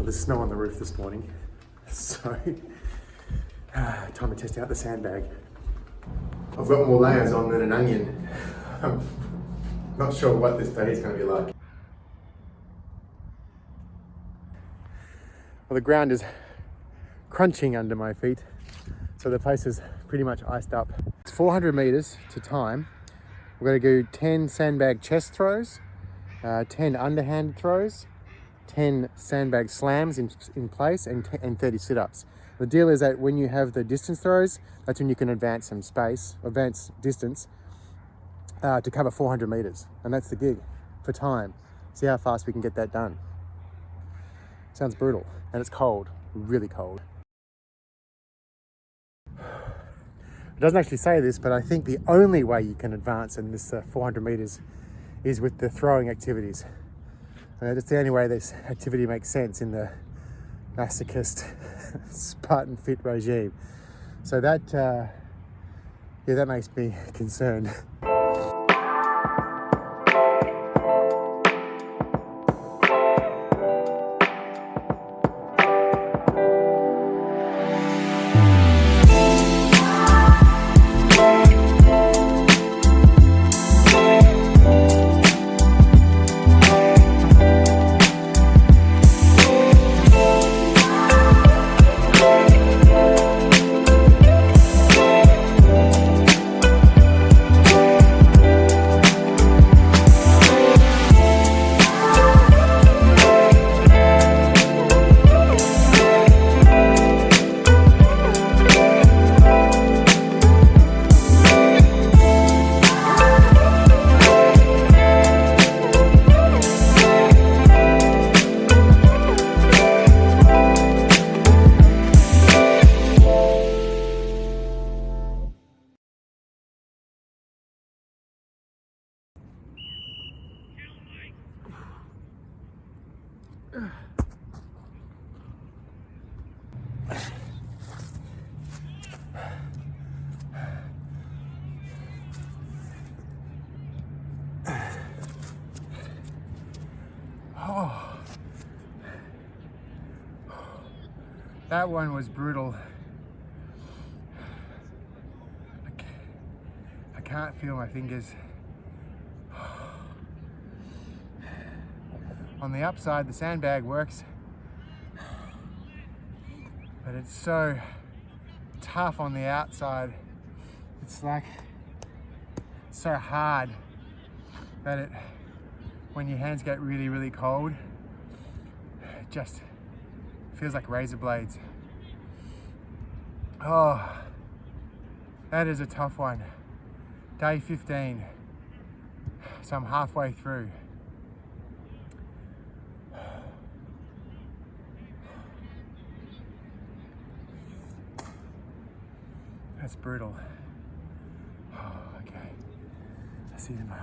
Well, there's snow on the roof this morning, so time to test out the sandbag. I've got more layers on than an onion. I'm not sure what this day is going to be like. Well, the ground is crunching under my feet, so the place is pretty much iced up. It's 400 meters to time. We're going to do 10 sandbag chest throws, 10 underhand throws, 10 sandbag slams in place, and 30 sit-ups. The deal is that when you have the distance throws, that's when you can advance some space, advance distance to cover 400 meters. And that's the gig for time. See how fast we can get that done. Sounds brutal, and it's cold, really cold. It doesn't actually say this, but I think the only way you can advance in this 400 meters is with the throwing activities. That's the only way this activity makes sense in the masochist Spartan Fit regime. So that, yeah, that makes me concerned. Oh, that one was brutal. I can't feel my fingers. On the upside, the sandbag works, but it's so tough on the outside. It's like so hard that it, when your hands get really, really cold, it just feels like razor blades. Oh, that is a tough one. Day 15, so I'm halfway through. That's brutal. Oh, okay. I'll see you tomorrow.